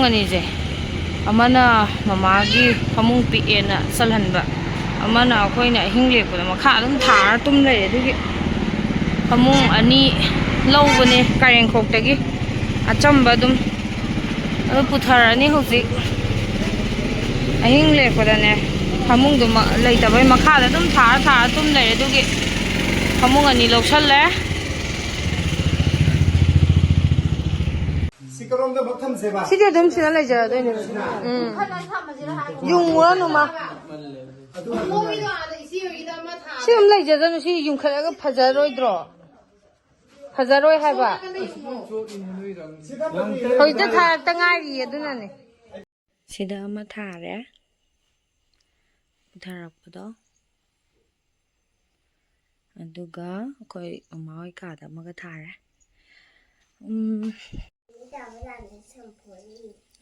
ꯑꯅꯤꯁꯦ ꯑꯃꯅ ꯃꯃꯥꯒꯤ ꯐꯃꯨꯡ ꯄꯤꯛꯑꯦꯅ ꯆꯜꯍꯟꯕ ꯑꯃꯅ ꯑꯩꯈꯣꯏꯅ ꯑꯍꯤꯡ ꯂꯦꯛꯄꯗ ꯃꯈꯥ ꯑꯗꯨꯝ ꯊꯥꯔ ꯇꯨꯝ ꯂꯩꯔꯦ ꯑꯗꯨꯒꯤ ꯐꯃꯨꯡ ꯑꯅꯤ ꯂꯧꯕꯅꯦ ꯀꯥꯏꯔꯦꯡꯈꯣꯛꯇꯒꯤ ꯑꯆꯝꯕ ꯑꯗꯨꯝ ꯑꯗꯨ ꯄꯨꯊꯔꯅꯤ ꯍꯧꯖꯤꯛ ꯑꯍꯤꯡ ꯂꯦꯛꯄꯗꯅꯦ ꯐꯃꯨꯡꯗꯨ ꯂꯩꯇꯕꯩ ꯃꯈꯥꯗ ꯑꯗꯨꯝ ꯊꯥꯔ ꯇꯨꯝ ꯂꯩꯔꯦ ꯑꯗꯨꯒꯤ ꯐꯃꯨꯡ ꯑꯅꯤ ꯂꯧꯁꯜꯂꯦ ꯁꯤꯗꯤ ꯑꯗꯨꯝ ꯁꯤꯗ ꯂꯩꯖꯔꯗꯣꯏꯅꯦ ꯌꯨꯡꯉꯨꯔꯅꯨꯃ ꯁꯤ ꯑꯗꯨꯝ ꯂꯩꯖꯗꯣꯏꯅꯨ ꯁꯤ ꯌꯨꯡꯈꯠꯂꯒ ꯐꯖꯔꯣꯏꯗ꯭ꯔꯣ ꯐꯖꯔꯣꯏ ꯍꯥꯏꯕ ꯍꯧꯖꯤꯛꯇ ꯊꯥꯔꯛꯇ ꯉꯥꯏꯔꯤꯌꯦ ꯑꯗꯨꯅꯅꯦ ꯁꯤꯗ ꯑꯃ ꯊꯥꯔꯦ ꯄꯨꯊꯔꯛꯄꯗꯣ ꯑꯗꯨꯒ ꯑꯩꯈꯣꯏ ꯃꯃꯥ ꯍꯣꯏ ꯀꯥꯗ ꯑꯃꯒ ꯊꯥꯔꯦ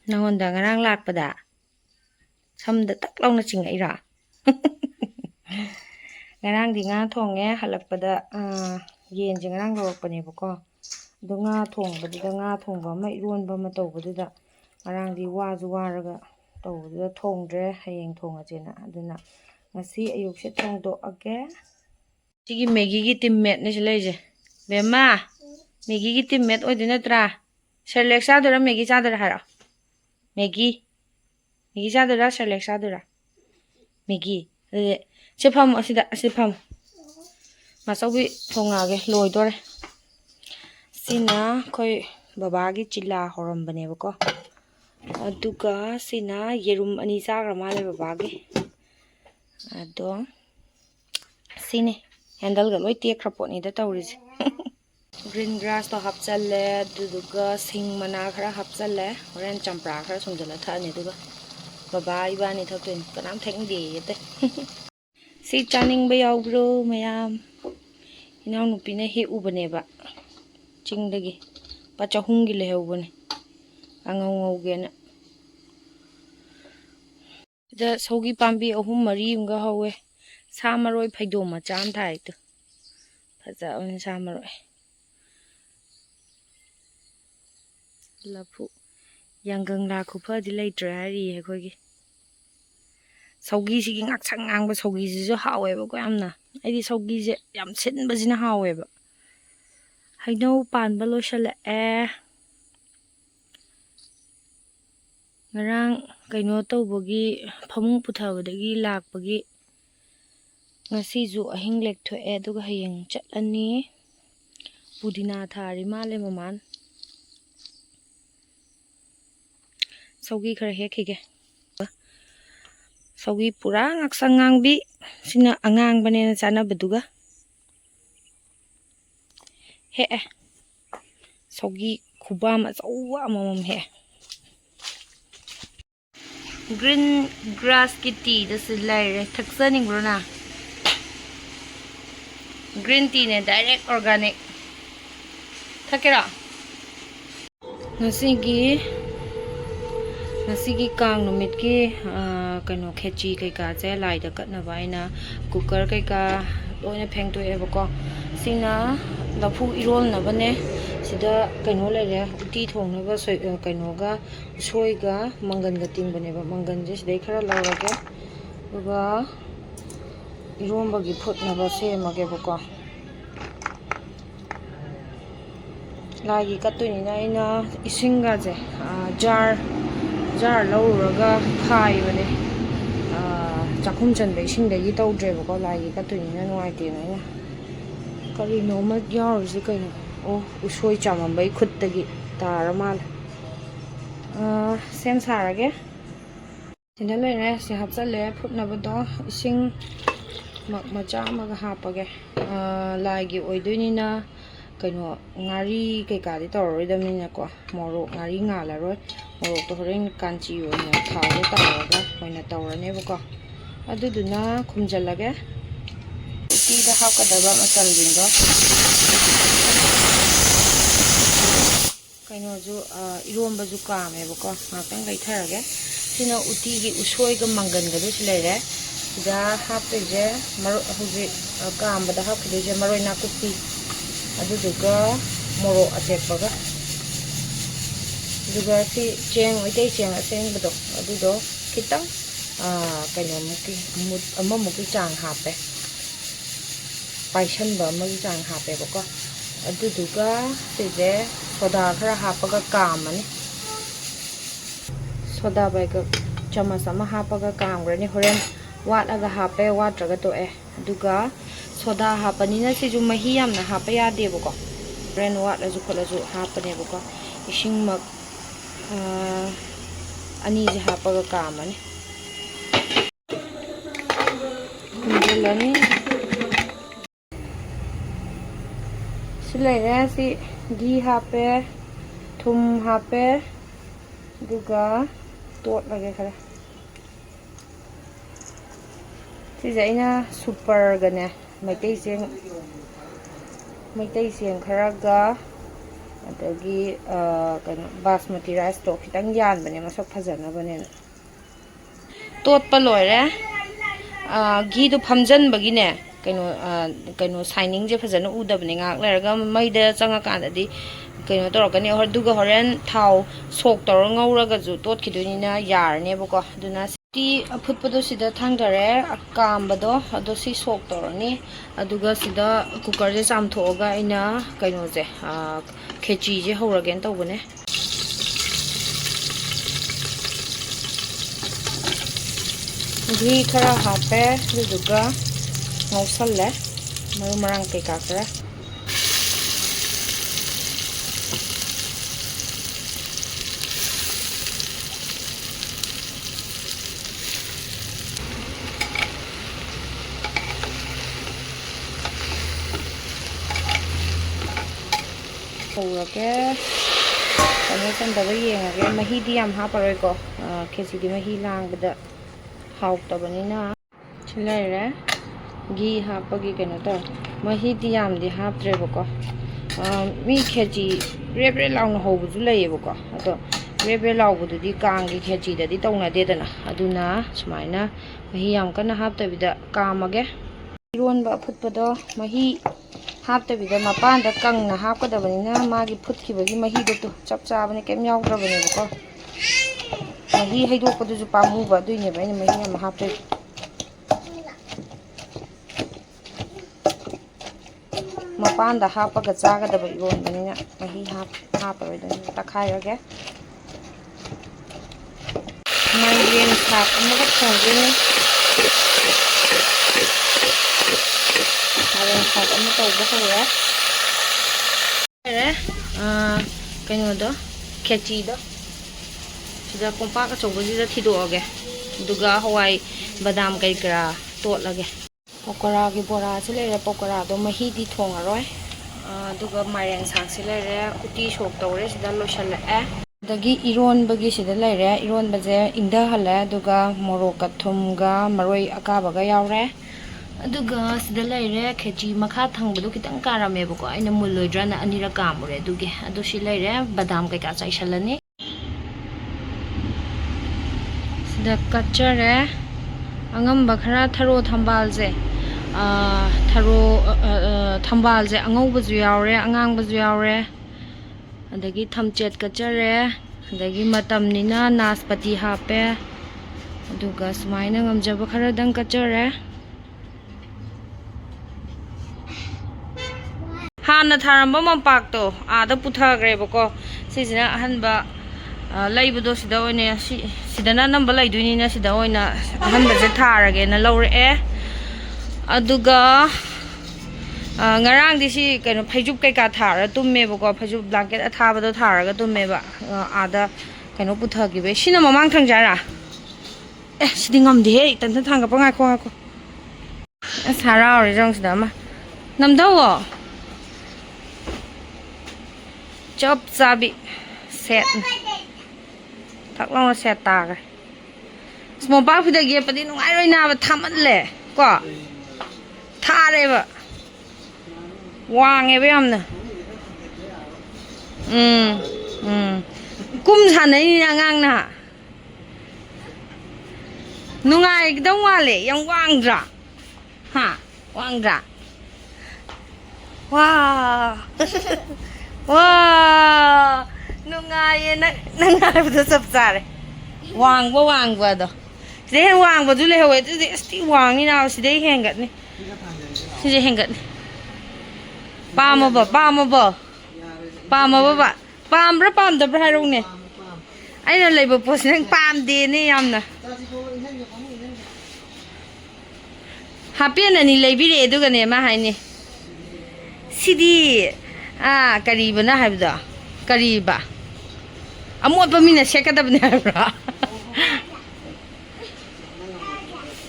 ꯅꯉꯣꯟꯗ ꯉꯔꯥꯡ ꯂꯥꯛꯄꯗ ꯁꯝꯗ ꯇꯛ ꯂꯥꯎꯅ ꯆꯤꯡꯉꯛꯏꯔꯣ ꯉꯔꯥꯡꯗꯤ ꯉꯥ ꯊꯣꯡꯉꯦ ꯍꯜꯂꯛꯄꯗ ꯌꯦꯟꯁꯦ ꯉꯔꯥꯡ ꯂꯧꯔꯛꯄꯅꯦꯕꯀꯣ ꯑꯗꯣ ꯉꯥ ꯊꯣꯡꯕꯗꯨꯗ ꯉꯥ ꯊꯣꯡꯕ ꯑꯃ ꯏꯔꯣꯟꯕ ꯑꯃ ꯇꯧꯕꯗꯨꯗ ꯉꯔꯥꯡꯗꯤ ꯋꯥꯁꯨ ꯋꯥꯔꯒ ꯇꯧꯕꯗꯨꯗ ꯊꯣꯡꯗ꯭ꯔꯦ ꯍꯌꯦꯡ ꯊꯣꯡꯉꯁꯦꯅ ꯑꯗꯨꯅ ꯉꯁꯤ ꯑꯌꯨꯛꯁꯦ ꯊꯣꯡꯗꯣꯛꯑꯒꯦ ꯁꯤꯒꯤ ꯃꯦꯒꯤꯒꯤ ꯇꯤꯝꯃꯦꯠꯅꯦ ꯁꯤ ꯂꯩꯔꯤꯁꯦ ꯕꯦꯝꯃꯥ ꯃꯦꯒꯤꯒꯤ ꯇꯤꯝꯃꯦꯠ ꯑꯣꯏꯗꯣꯏ ꯅꯠꯇ꯭ꯔꯥ ꯁꯦꯔꯂꯦꯛ ꯆꯥꯗꯣꯏꯔꯥ ꯃꯦꯒꯤ ꯆꯥꯗꯣꯏꯔꯥ ꯍꯥꯏꯔꯛꯑꯣ ꯃꯦꯒꯤ ꯆꯥꯗꯣꯏꯔꯥ ꯁꯦꯔꯂꯦꯛ ꯆꯥꯗꯣꯏꯔꯥ ꯃꯦꯒꯤ ꯑꯗꯨꯗꯤ ꯁꯤ ꯐꯝꯃꯣ ꯑꯁꯤ ꯐꯝꯃꯣ ꯃꯆꯧꯕꯤ ꯊꯣꯡꯉꯛꯑꯒꯦ ꯂꯣꯏꯗꯣꯔꯦ ꯁꯤꯅ ꯑꯩꯈꯣꯏ ꯕꯕꯥꯒꯤ ꯆꯤꯂꯥ ꯍꯧꯔꯝꯕꯅꯦꯕꯀꯣ ꯑꯗꯨꯒ ꯁꯤꯅ ꯌꯦꯔꯨꯝ 2 ꯆꯥꯈ꯭ꯔ ꯃꯥꯜꯂꯦ ꯕꯕꯥꯒꯤ ꯑꯗꯣ ꯁꯤꯅꯦ ꯍꯦꯟꯗꯜꯒ ꯂꯣꯏ ꯇꯦꯛꯈ꯭ꯔ ꯄꯣꯠꯅꯤꯗ ꯇꯧꯔꯤꯁꯦ ꯒ꯭ꯔꯤꯟ ꯒ꯭ꯔꯥꯁꯇꯣ ꯍꯥꯞꯆꯜꯂꯦ ꯑꯗꯨꯗꯨꯒ ꯁꯤꯡ ꯃꯅꯥ ꯈꯔ ꯍꯥꯞꯆꯜꯂꯦ ꯍꯣꯔꯦꯟ ꯆꯝꯄ꯭ꯔꯥ ꯈꯔ ꯁꯨꯝꯖꯤꯜꯂ ꯊꯛꯑꯅꯤ ꯑꯗꯨꯒ ꯕꯕꯥ ꯏꯕꯥꯅꯤ ꯊꯛꯇꯣꯏꯅꯤ ꯀꯅꯥꯝ ꯊꯛꯅꯤꯡꯗꯦꯌꯦ ꯑꯇꯩ ꯁꯤ ꯆꯥꯅꯤꯡꯕ ꯌꯥꯎꯕ꯭ꯔꯣ ꯃꯌꯥꯝ ꯏꯅꯥꯎꯅꯨꯄꯤꯅ ꯍꯦꯛꯎꯕꯅꯦꯕ ꯆꯤꯡꯗꯒꯤ ꯂꯨꯄꯥ 200ꯒꯤ ꯂꯩꯍꯧꯕꯅꯦ ꯑꯉꯧ ꯉꯧꯒꯦꯅ ꯁꯤꯗ ꯁꯧꯒꯤ ꯄꯥꯝꯕꯤ 3-4 ꯑꯃꯒ ꯍꯧꯋꯦ ꯁꯥ ꯃꯔꯣꯏ ꯐꯩꯗꯣꯝ ꯃꯆꯥ ꯑꯃ ꯊꯥꯏꯗꯣ ꯐꯖꯕꯅꯤ ꯁꯥ ꯃꯔꯣꯏ ꯂꯐꯨ ꯌꯥꯡꯒꯪꯂꯥ ꯈꯨꯐꯗꯤ ꯂꯩꯇ꯭ꯔꯦ ꯍꯥꯏꯔꯤꯌꯦ ꯑꯩꯈꯣꯏꯒꯤ ꯁꯧꯒꯤꯁꯤꯒꯤ ꯉꯥꯛꯁꯪ ꯉꯥꯡꯕ ꯁꯧꯒꯤꯁꯤꯁꯨ ꯍꯥꯎꯋꯦꯕꯀꯣ ꯌꯥꯝꯅ ꯑꯩꯗꯤ ꯁꯧꯒꯤꯁꯦ ꯌꯥꯝ ꯁꯤꯟꯕꯁꯤꯅ ꯍꯥꯎꯋꯦꯕ ꯍꯩꯅꯧ ꯄꯥꯟꯕ ꯂꯣꯏꯁꯤꯜꯂꯛꯑꯦ ꯉꯔꯥꯡ ꯀꯩꯅꯣ ꯇꯧꯕꯒꯤ ꯐꯃꯨꯡ ꯄꯨꯊꯕꯗꯒꯤ ꯂꯥꯛꯄꯒꯤ ꯉꯁꯤꯁꯨ ꯑꯍꯤꯡ ꯂꯦꯛꯊꯣꯛꯑꯦ ꯑꯗꯨꯒ ꯍꯌꯦꯡ ꯆꯠꯂꯅꯤ ꯄꯨꯗꯤꯅꯥ ꯊꯥꯔꯤ ꯃꯥꯜꯂꯦ ꯃꯃꯥꯟ ꯁꯧꯒꯤ ꯈꯔ ꯍꯦꯛꯈꯤꯒꯦ ꯁꯧꯒꯤ ꯄꯨꯔꯥ ꯉꯥꯛꯁꯪ ꯉꯥꯡꯕꯤ ꯁꯤꯅ ꯑꯉꯥꯡꯕꯅꯦꯅ ꯆꯥꯅꯕꯗꯨꯒ ꯍꯦꯛꯑꯦ ꯁꯧꯒꯤ ꯈꯨꯕꯥꯝ ꯑꯆꯧꯕ ꯑꯃꯃꯝ ꯍꯦꯛꯑꯦ ꯒ꯭ꯔꯤꯟ ꯒ꯭ꯔꯥꯁꯀꯤ ꯇꯤꯗꯁꯨ ꯂꯩꯔꯦ ꯊꯛꯆꯅꯤꯡꯕ꯭ꯔꯣ ꯅꯪ ꯒ꯭ꯔꯤꯟ ꯇꯤꯅꯦ ꯗꯥꯏꯔꯦꯛ ꯑꯣꯔꯒꯥꯅꯤꯛ ꯊꯛꯀꯦꯔꯣ ꯉꯁꯤꯒꯤ ꯀꯥꯡ ꯅꯨꯃꯤꯠꯀꯤ ꯀꯩꯅꯣ ꯈꯦꯆꯤ ꯀꯩꯀꯥꯁꯦ ꯂꯥꯏꯗ ꯀꯠꯅꯕ ꯑꯩꯅ ꯀꯨꯀꯔ ꯀꯩꯀꯥ ꯂꯣꯏꯅ ꯐꯦꯡꯗꯣꯛꯑꯦꯕꯀꯣ ꯁꯤꯅ ꯂꯐꯨ ꯏꯔꯣꯜꯅꯕꯅꯦ ꯁꯤꯗ ꯀꯩꯅꯣ ꯂꯩꯔꯦ ꯎꯇꯤ ꯊꯣꯡꯅꯕ ꯀꯩꯅꯣꯒ ꯎꯁꯣꯏꯒ ꯃꯪꯒꯟꯒ ꯇꯤꯡꯕꯅꯦꯕ ꯃꯪꯒꯟꯁꯦ ꯁꯤꯗꯩ ꯈꯔ ꯂꯧꯔꯒꯦ ꯑꯗꯨꯒ ꯏꯔꯣꯝꯕꯒꯤ ꯐꯨꯠꯅꯕ ꯁꯦꯝꯃꯒꯦꯕꯀꯣ ꯂꯥꯏꯒꯤ ꯀꯠꯇꯣꯏꯅꯤꯅ ꯑꯩꯅ ꯏꯁꯤꯡꯒꯁꯦ ꯖꯥꯔ ꯂꯧꯔꯨꯔꯒ ꯈꯥꯏꯕꯅꯦ ꯆꯥꯛꯈꯨꯝ ꯆꯟꯕ ꯏꯁꯤꯡꯗꯒꯤ ꯇꯧꯗ꯭ꯔꯦꯕꯀꯣ ꯂꯥꯏꯒꯤ ꯀꯠꯇꯣꯏꯅꯤꯅ ꯅꯨꯡꯉꯥꯏꯇꯦꯅ ꯑꯩꯅ ꯀꯔꯤꯅꯣꯃ ꯌꯥꯎꯔꯤꯁꯤ ꯀꯩꯅꯣ ꯑꯣ ꯎꯁꯣꯏ ꯆꯥꯃꯝꯕꯩ ꯈꯨꯠꯇꯒꯤ ꯇꯥꯔ ꯃꯥꯜꯂꯦ ꯁꯦꯝ ꯁꯥꯔꯒꯦ ꯁꯤꯗ ꯂꯩꯔꯦ ꯁꯤ ꯍꯥꯞꯆꯜꯂꯦ ꯐꯨꯠꯅꯕꯗꯣ ꯏꯁꯤꯡ ꯃꯆꯥ ꯑꯃꯒ ꯍꯥꯞꯄꯒꯦ ꯂꯥꯏꯒꯤ ꯑꯣꯏꯗꯣꯏꯅꯤꯅ ꯀꯩꯅꯣ ꯉꯥꯔꯤ ꯀꯩꯀꯥꯗꯤ ꯇꯧꯔꯔꯣꯏꯗꯕꯅꯤꯅꯀꯣ ꯃꯣꯔꯣꯛ ꯉꯥꯔꯤ ꯉꯥꯜꯂꯔꯣꯏ ꯃꯣꯔꯣꯛꯇꯣ ꯍꯣꯔꯦꯟ ꯀꯥꯟꯆꯤ ꯑꯣꯏꯅ ꯊꯥꯎꯗ ꯇꯧꯔꯒ ꯑꯣꯏꯅ ꯇꯧꯔꯅꯦꯕꯀꯣ ꯑꯗꯨꯗꯨꯅ ꯈꯨꯝꯖꯤꯜꯂꯒꯦ ꯎꯇꯤꯗ ꯍꯥꯞꯀꯗꯕ ꯃꯆꯜꯁꯤꯡꯗꯣ ꯀꯩꯅꯣꯁꯨ ꯏꯔꯣꯝꯕꯁꯨ ꯀꯥꯝꯃꯦꯕꯀꯣ ꯉꯥꯛꯇꯪ ꯂꯩꯊꯔꯒꯦ ꯁꯤꯅ ꯎꯇꯤꯒꯤ ꯎꯁꯣꯏꯒ ꯃꯪꯒꯟꯒꯗꯨꯁꯨ ꯂꯩꯔꯦ ꯁꯤꯗ ꯍꯥꯞꯇꯣꯏꯁꯦ ꯍꯧꯖꯤꯛ ꯀꯥꯝꯕꯗ ꯍꯥꯞꯈꯤꯗꯣꯏꯁꯦ ꯃꯔꯣꯏ ꯅꯥꯀꯨꯞꯄꯤ, ꯑꯗꯨꯗꯨꯒ ꯃꯣꯔꯣꯛ ꯑꯇꯦꯛꯄꯒ ꯂꯥꯏꯒꯤ ꯀꯠꯇꯣꯏꯅꯤꯅ ꯅꯨꯡꯉꯥꯏꯇꯦꯅ ꯑꯩꯅ ꯀꯔꯤ ꯅꯣꯡꯃ ꯌꯥꯎꯔꯤꯁꯤ ꯀꯩꯅꯣ duga si cheng oitei cheng aseng bedo adudo kitang kaino muki mut amma muki chang hape paishan ba muki chang hape bako aduduga sije soda khara hapaga kamani soda bai ka chamas ama hapaga kamgrani horen wataga hape watraga to aduga soda hapanina siju mahi yamna hapa yade bako horen watlazu kholazu hapane bako ising mak ani je hapaga kamani lani silai si gi hape thum hape duga tot lage khara si jaina super gane maitai seng khara ga adagi kano basmati rice to khitang yan bane masak phajana bane tot pa loire gi do phamjan bagine kaino shining je phajana udabne ngak leraga maida changa kandadi kaino torokani hor duga horen thau sok tor ngauraga ju tot khidunina yarne bako duna ti afutpado sida thangdare akambado ado si sok torani aduga sida cooker je chamthoga ina kaino je khechi je horagen tawbane ghee khara hape duga ngausalle maru marang kai ka kara Purake kami sandaba yengage mahi di yam haparoi ko khesi di mahi langbada hauktabanina chilaire gi hapagi keno to mahi di yam di haptre bako mi khechi rebre launa hobuju layebako ado rebre laubudu di kangi khechi da di tawna dedana aduna sumaina mahi yam kana haptabida kamage ironba phutpado mahi haptabida mapanda kangna hapkadabanina magi phutkibagi mahi do chap chabane kem yaudrabane bako mahi haidokpadu ju pamuba duine ba ina mahi am hapte mapanda hapaga chagadaba ironbanina mahi haparoidani takhairage mayen thak amaga thongini mayen thak ama tawba hore kaino do khechi do sida kompak achobasida thidoage duga hawai badam kai kra totlage pokora gi bora silere pokora do mahi di thongaroi duga maireng sak silere uti sok tawre sida loisala dagi iron bagi sida lere iron baje ingda hale duga morok ka thumga maroi akabaga yaure aduga sida lere khechi makha thangbudu kitang karame bako aina mulloidrana anira kamure dugi adu si lere badam kai ka chaisalani da kachere angamba khara tharo thambal je tharo thambal je angaubazu yaure angangbazu yaure adagi thamchet kachere adagi matamnina naspati hape aduga sumaina ngamjaba khara dang kachere hana tharamba mampak to ada puthagre bako sijina ahanba laibudo sida oine sidana namba laiduinina sida oina ahanbaje tharage na lawre aduga ngarang di si kaino phaijup kai ka thara tumme bako phaijup blanket athabado tharaga tumme ba ada kaino puthagibe sina mamang thangjara sidi ngamdi he tan thanga pa ngai kho sara ori jong sida ma namdawo chop sabi set thak long set ta ga small pa phida ge padi nungai roi na ba thamat le ko tha re ba wang e ba yamna kum sanai ni angang na nungai dong wale yang wang dra ha wang dra wow wow Nungay nang ito sa psare. Wang ba do. Siya wang ba dule hawe ito sti wang ni na siya hengat ni. Siya hengat ni. Pam ba? Pam ba? Pam da bra rong ni. Ay na lay ba po sinang pam din ni yam na. Happy na ni lay bire edu gane ma hai ni. Sidi kariba na habda. Kariba. Amot pa mina siya kadab na habra.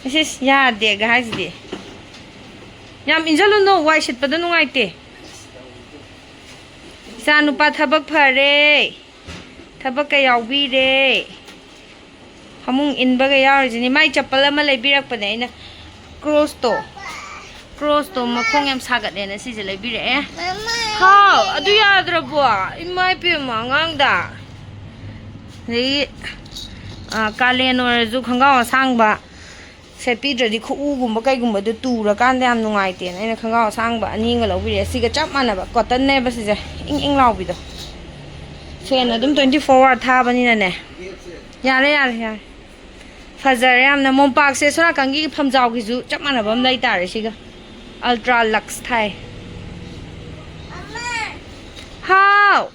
Isis ya de guys de. Yam injalo no why shit pa da nungai te. Sa nu pa thabak phare. Thabak ka yawi re. Hamung inba ga yaw jini mai chappal ama lay birak pa na cross to makhong yam sagat ne na si je lay bire ha adu yadra bua imai pe ma ngang da ni kalen or ju khanga sang ba se pi dri khu u gum ba kai gum ba du tu ra kan da am nungai te na khanga sang ba ani nga lo bire si ga chap mana ba cotton ne ba si je ing lau bi do fan adum 24 hour tha ba ni na ne yare Fajar yam na mompak se sona kangi phamjaw gi ju chap mana bam lai ta re siga ultra lux thai how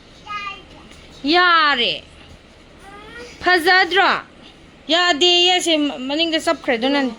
yare Fajadra ya de ya se maning da sab khre do nan